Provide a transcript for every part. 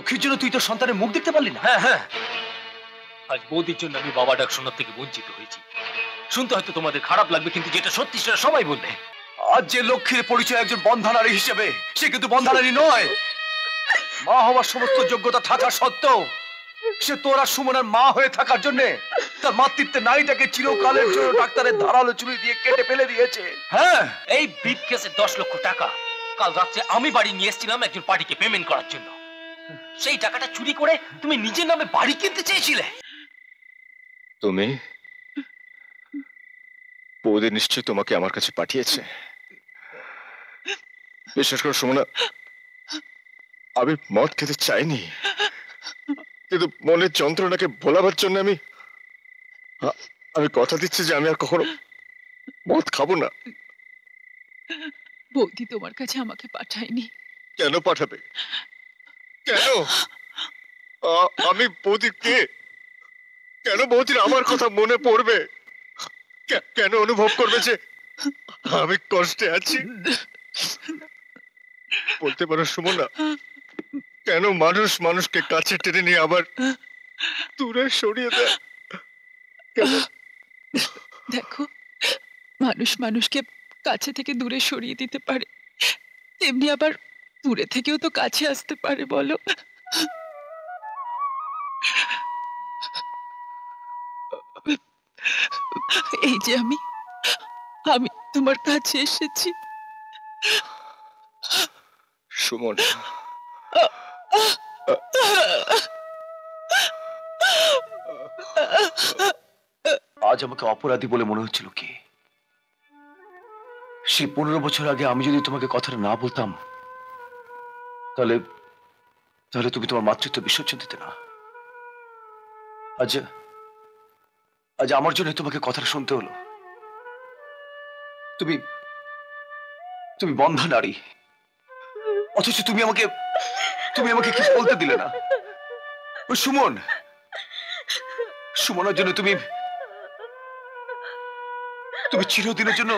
লক্ষ্মীর জন্য তুই তোর সন্তানের মুখ দেখতে পারলি না? হ্যাঁ হ্যাঁ, আজ বৌদির জন্য আমি বাবা ডাক শোনার থেকে বঞ্চিত হয়েছি। শুনতে হয়তো তোমাদের খারাপ লাগবে, কিন্তু যেটা সত্যি সেটা সবাই বলবে। আজ যে লক্ষ্মীর পরিচয় একজন বন্ধানারী হিসেবে, সে কিন্তু বন্ধানারী নয়। মা হওয়ার সমস্ত যোগ্যতা থাকা সত্ত্বেও সে তোরা সুমনার মা হয়ে থাকার জন্য তার মাতৃত্বের নারীটাকে চিরকালের জন্য ডাক্তারের ধারালো ছুরি দিয়ে কেটে ফেলে দিয়েছে। হ্যাঁ, এই ব্রিফকেসে 10 লক্ষ টাকা কাল রাত্রে আমি বাড়ি নিয়ে এসেছিলাম একজন পার্টিকে পেমেন্ট করার জন্য। সেই টাকাটা চুরি করে তুমি নিজের নামে বাড়ি কিনতে চেয়েছিলে। তুমি বৌদি নিশ্চয়ই তোমাকে আমার কাছে পাঠিয়েছে। বিশ্বাস করো সুমনা, আমি মদ খেতে চাইনি, কিন্তু মনের যন্ত্রণাকে ভোলাবার জন্য আমি কথা দিচ্ছি যে আমি আর কখনো মদ খাবো না। বৌদি তোমার কাছে আমাকে পাঠায়নি। কেন পাঠাবে? কেন? আমি বৌদিকে কেন বৌদির আমার কথা মনে পড়বে? কেন অনুভব করবে যে আমি কষ্টে আছি? বলতে পারো সুমনা, কেন মানুষ মানুষকে কাছে টেনে নিয়ে আবার দূরে সরিয়ে দেয়? দেখো, মানুষ মানুষকে কাছে থেকে দূরে সরিয়ে দিতে পারে, তেমনি আবার দূরে থেকেও তো কাছে আসতে পারে। বলো, এই যে আমি তোমার কাছে এসেছি। সুমন, আজ আমাকে অপরাধী বলে মনে হচ্ছিল কি? সেই 15 বছর আগে আমি যদি তোমাকে কথাটা না বলতাম, তাহলে তাহলে তুমি তোমার মাতৃত্ব বিসর্জন দিতে না। আজ আজ আমার জন্য তোমাকে কথাটা শুনতে হলো। তুমি তুমি বন্ধা নারী, অথচ তুমি আমাকে কিছু বলতে দিলে না। সুমন, সুমনের জন্য তুমি চিরদিনের জন্য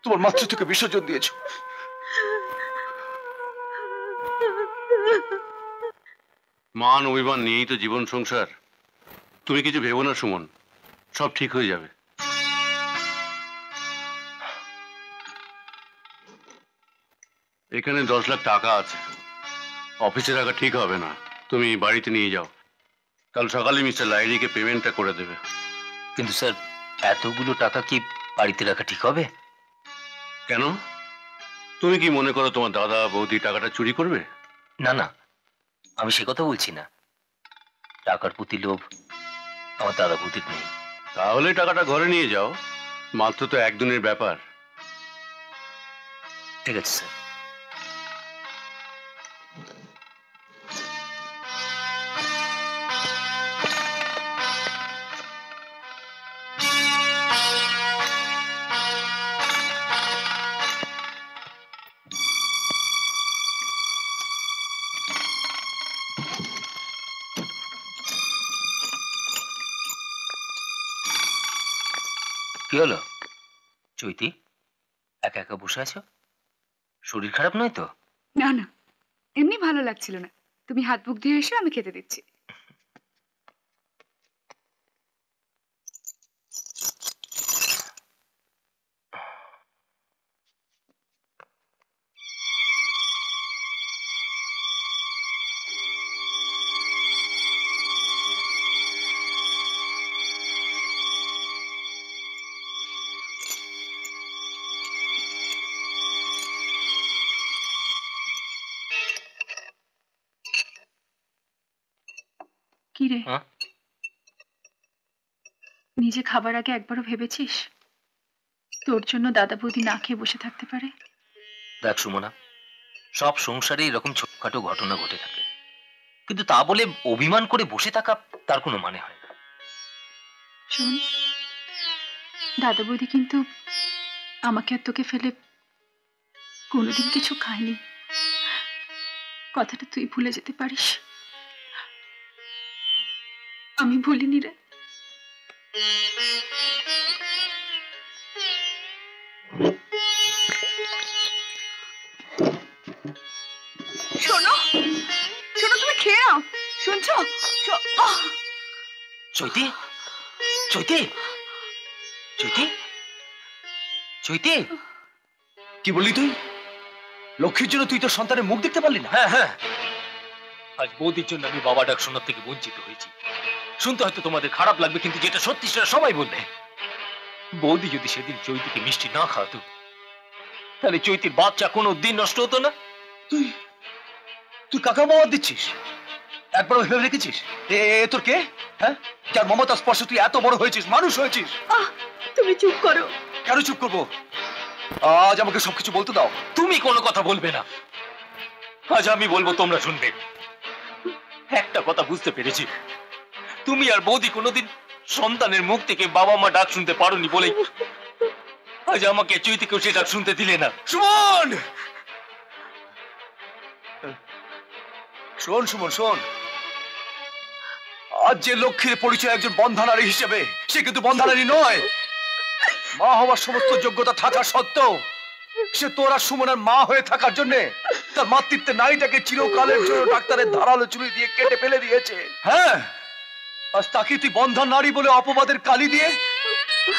তোমার মাতৃত্বকে বিসর্জন দিয়েছ। মান অভিমান নিয়েই তো জীবন সংসার। তুমি কিছু ভেবো না সুমন, সব ঠিক হয়ে যাবে। এখানে 10 লাখ টাকা আছে, অফিসে রাখা ঠিক হবে না, তুমি বাড়িতে নিয়ে যাও। কাল সকালে মিস্টার লাইরিকে পেমেন্টটা করে দেবে। কিন্তু স্যার, এতগুলো টাকা কি বাড়িতে রাখা ঠিক হবে? কেন? তুমি কি মনে করো তোমার দাদা বৌদি টাকাটা চুরি করবে? না না, আমি সে কথা বলছি না। টাকার প্রতি লোভ আমার দাদা বৌদির নেই। তাহলে টাকাটা ঘরে নিয়ে যাও, মাত্র তো একদিনের ব্যাপার। ঠিক আছে স্যার। কি হলো চৈতি, একা একা বসে আছো? শরীর খারাপ নয় তো? না না, এমনি ভালো লাগছিল না। তুমি হাত মুখ ধুয়ে এসো, আমি খেতে দিচ্ছি। কি রে, নিজে খাবার আগে একবারও ভেবেছিস তোর জন্য দাদা বৌদি না খেয়ে বসে থাকতে পারে? দেখ সুমনা, সব সংসারে এরকম ছোটখাটো ঘটনা ঘটে থাকে, কিন্তু তা বলে অভিমান করে বসে থাকা তার কোনো মানে হয় না। শোন, দাদা বৌদি কিন্তু আমাকে আর তোকে ফেলে কোনোদিন কিছু খায়নি। কথাটা তুই ভুলে যেতে পারিস। আমি ভুলিনি রে। শোনো শোনো, তুমি খেয়ে নাও, শুনছো? চৈতি, চৈতি, চৈতি, চৈতি, কি বললি তুই? লক্ষ্মীর জন্য তুই তোর সন্তানের মুখ দেখতে পারলি না? হ্যাঁ হ্যাঁ, আজ বৌদির জন্য আমি বাবা ডাক শোনার থেকে বঞ্চিত হয়েছি। শুনতে হয়তো তোমাদের খারাপ লাগবে, কিন্তু যেটা সত্যি সেটা সবাই বলবে। বৌদি যদি সেদিন চৈতিকে মিষ্টি না খাওয়াতো, তাহলে চৈতির বাচ্চা কোনো দিন নষ্ট হতো না। তুই তুই কাকা বাবা দিচ্ছিস? একবার ভেবে রেখেছিস এ এ তোর কে? হ্যাঁ, যার মমতা স্পর্শ তুই এত বড় হয়েছিস, মানুষ হয়েছিস। তুমি চুপ করো। কেন চুপ করবো? আজ আমাকে সবকিছু বলতে দাও। তুমি কোনো কথা বলবে না, আজ আমি বলবো, তোমরা শুনবে। একটা কথা বুঝতে পেরেছি, তুমি আর বৌদি কোনোদিন সন্তানের মুখ থেকে বাবা মা ডাক শুনতে পারোনি বলেই আজ আমাকে চৈতিকেও সে ডাক শুনতে দিলে না। সুমন, শোন সুমন শোন, আজ যে লক্ষ্মীর পরিচয় একজন বন্ধা নারী হিসেবে, সে কিন্তু বন্ধা নারী নয়। মা হওয়ার সমস্ত যোগ্যতা থাকা সত্ত্বেও সে তোরা সুমনের মা হয়ে থাকার জন্য তার মাতৃত্বের নারীটাকে চিরকালের জন্য ডাক্তারের ধারালো ছুরি দিয়ে কেটে ফেলে দিয়েছে। হ্যাঁ, আজ তাকে তুই বন্ধা নারী বলে অপবাদের কালি দিয়ে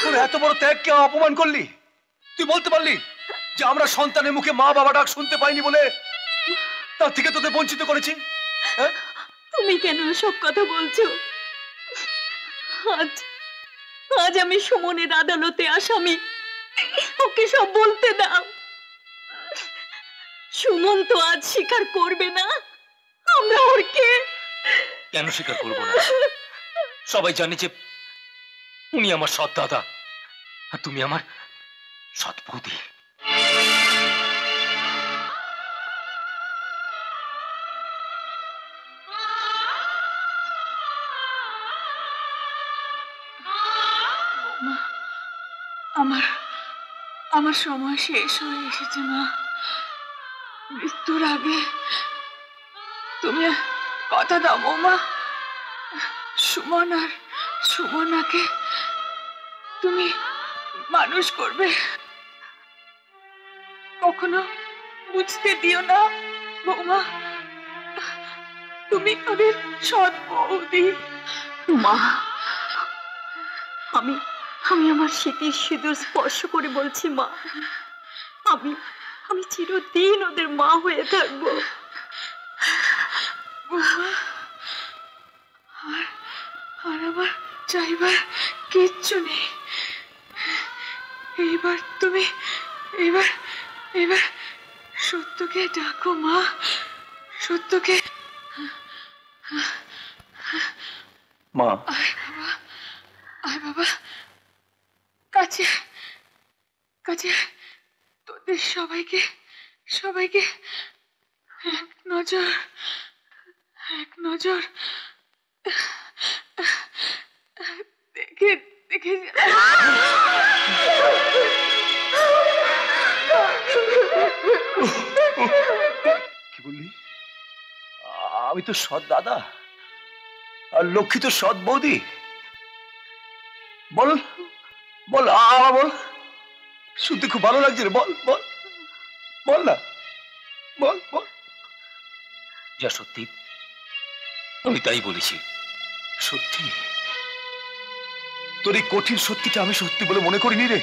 তোর এত বড় ত্যাগকে অপমান করলি। তুই বলতে পারলি যে আমরা সন্তানের মুখে মা বাবা ডাক শুনতে পাইনি বলে তার থেকে তোদের বঞ্চিত করেছি? হ্যাঁ, তুমি কেন সব কথা বলছো? আজ আজ আমি সুমনের আদালতে আসামি, ওকে সব বলতে দাও। সুমন তো আজ স্বীকার করবে না আমরা ওর কে। কেন স্বীকার করবো না? সবাই জানে যে উনি আমার সৎ দাদা, আর তুমি আমার সৎ বৌদি। আমার আমার সময় শেষ হয়ে এসেছে মা। মৃত্যুর আগে তুমি কথা দাও বৌমা, সুমন আর সুমনাকে তুমি মানুষ করবে, কখনো বুঝতে দিও না বৌমা। তুমি ওদের সৎ বৌদি। মা, আমি আমি আমার স্মৃতির সিঁদুর স্পর্শ করে বলছি মা, আমি আমি চিরদিন ওদের মা হয়ে থাকবো। আর আমার চাইবার কিচ্ছু নেই। এইবার তুমি এবার এবার সত্যকে ডাকো মা, সত্যকে। মা, আয় বাবা, কাছে কাছে, তোদের সবাইকে সবাইকে এক নজর দেখে দেখে কি বললি? আমি তো সৎ দাদা আর লক্ষ্মী তো সৎ বৌদি। বল বল, আবার বল, শুনতে খুব ভালো লাগছে রে। বল বল বল না, বল বল। যা সত্যি আমি তাই বলেছি। সত্যি? তোর এই কঠিন সত্যিটা আমি সত্যি বলে মনে করিনি রে।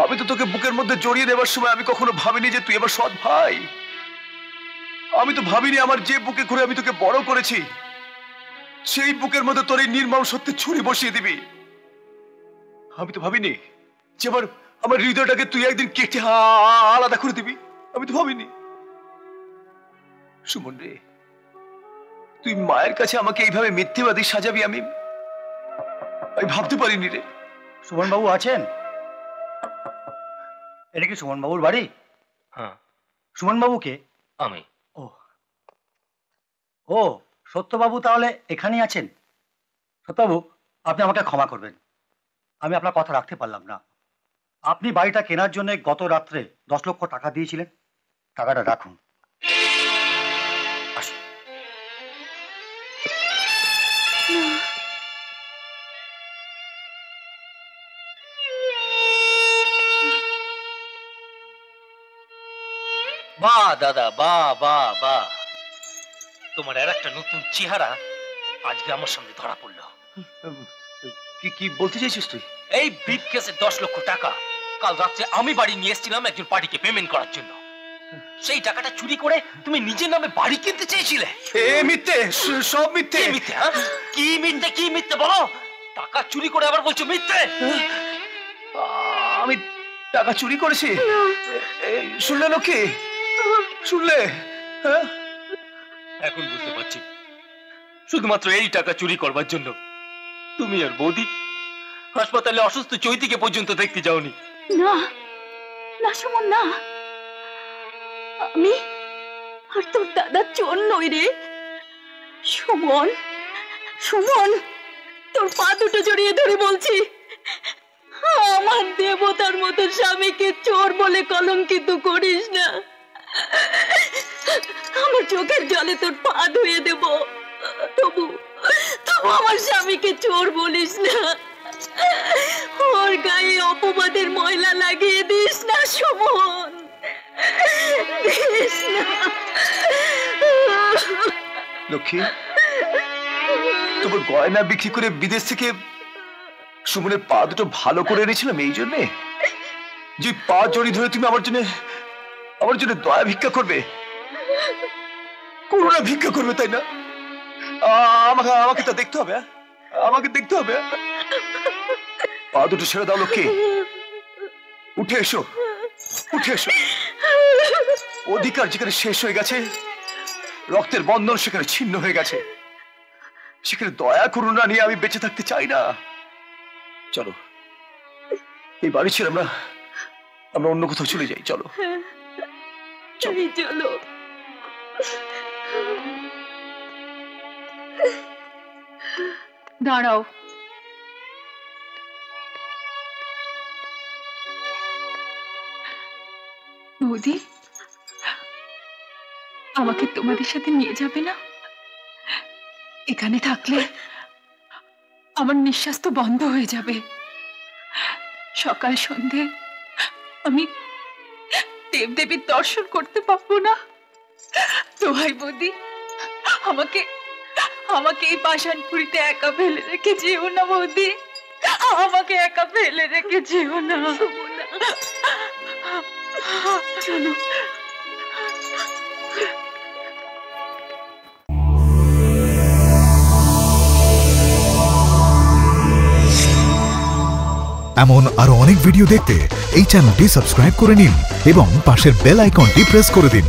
আমি তো তোকে বুকের মধ্যে জড়িয়ে দেবার সময় আমি কখনো ভাবিনি যে তুই আমার সৎ ভাই। আমি তো ভাবিনি আমার যে বুকে ঘুরে আমি তোকে বড় করেছি সেই বুকের মধ্যে তোর এই নির্মম সত্যি ছুরি বসিয়ে দিবি। আমি তো ভাবিনি যে আমার হৃদয়টাকে তুই একদিন কেটে আলাদা করে দিবি। আমি তো ভাবিনি। সুমন রে, তুই মায়ের কাছে আমাকে এইভাবে মিথ্যেবাদী সাজাবি আমি ভাবতে পারিনি রে। সুমন বাবু আছেন? এটা কি সুমন বাবুর বাড়ি? হ্যাঁ, সুমন বাবু কে? আমি। ও ও, সত্যবাবু তাহলে এখানেই আছেন। সত্যবাবু, আপনি আমাকে ক্ষমা করবেন, আমি আপনার কথা রাখতে পারলাম না। আপনি বাড়িটা কেনার জন্য গত রাত্রে 10 লক্ষ টাকা দিয়েছিলেন, টাকাটা রাখুন। আসুন। বাহ দাদা, বাহ বাহ বাহ। তোমার আর একটা নতুন চেহারা আজকে আমার সামনে ধরা পড়লো। কি কি বলতে চাইছিস তুই? এই ব্রিফকেসে 10 লক্ষ টাকা কাল রাত্রে আমি বাড়ি নিয়ে এসেছিলাম একজন পার্টিকে পেমেন্ট করার জন্য। সেই টাকাটা চুরি করে তুমি নিজের নামে বাড়ি কিনতে চেয়েছিলে। মিথ্যে, সব মিথ্যে। কি মিথ্যে? কি মিথ্যে বলো? টাকা চুরি করে আবার বলছো মিথ্যে? আমি টাকা চুরি করেছি? শুনলে লক্ষ্মী, শুনলে? এখন বুঝতে পারছি শুধুমাত্র এই টাকা চুরি করবার জন্য তুমি আর বৌদি হাসপাতালে অসুস্থ চৈতিকে পর্যন্ত দেখতে যাওনি। না না সুমন, না, আমি আর তোর দাদা চোর নই রে। সুমন, সুমন, তোর পা দুটো জড়িয়ে ধরে বলছি, আমার দেবতার মতো স্বামীকে চোর বলে কলঙ্কিত করিস না। আমার চোখের জলে তোর পা ধুয়ে দেব, তবু তবু আমার স্বামীকে চোর বলিস না। ওর গায়ে অপবাদের ময়লা লাগিয়ে দিস না সুমন, দিস না। লক্ষ্মী, তোমার গয়না বিক্রি করে বিদেশ থেকে সুমনের পা দুটো ভালো করে এনেছিলাম এই জন্যে যে পা জড়ি ধরে তুমি আমার জন্য দয়া ভিক্ষা করবে, করুণা ভিক্ষা করবে, তাই না? আমাকে তা দেখতে হবে, আমাকে দেখতে হবে। পা দুটো ছেড়ে দাও লক্ষ্মী, উঠে এসো, উঠে এসো। অধিকার যেখানে শেষ হয়ে গেছে, রক্তের বন্ধন সেখানে ছিন্ন হয়ে গেছে, সেখানে দয়া করুণা নিয়ে আমি বেঁচে থাকতে চাই না। চলো, এই বাড়ি ছেড়ে আমরা অন্য কোথাও চলে যাই। চলো চলো। দাঁড়াও, বৌদি, আমাকে তোমাদের সাথে নিয়ে যাবে না? এখানে থাকলে আমার নিঃশ্বাস তো বন্ধ হয়ে যাবে। সকাল সন্ধে আমি দেবদেবীর দর্শন করতে পারবো না। দোহাই বৌদি, আমাকে এই পাষাণপুরীতে একা ফেলে রেখে যেও না বৌদি, আমাকে একা ফেলে রেখে যেও না। চলো। এমন আরো অনেক ভিডিও দেখতে এই চ্যানেলটি সাবস্ক্রাইব করে নিন এবং পাশের বেল আইকনটি প্রেস করে দিন।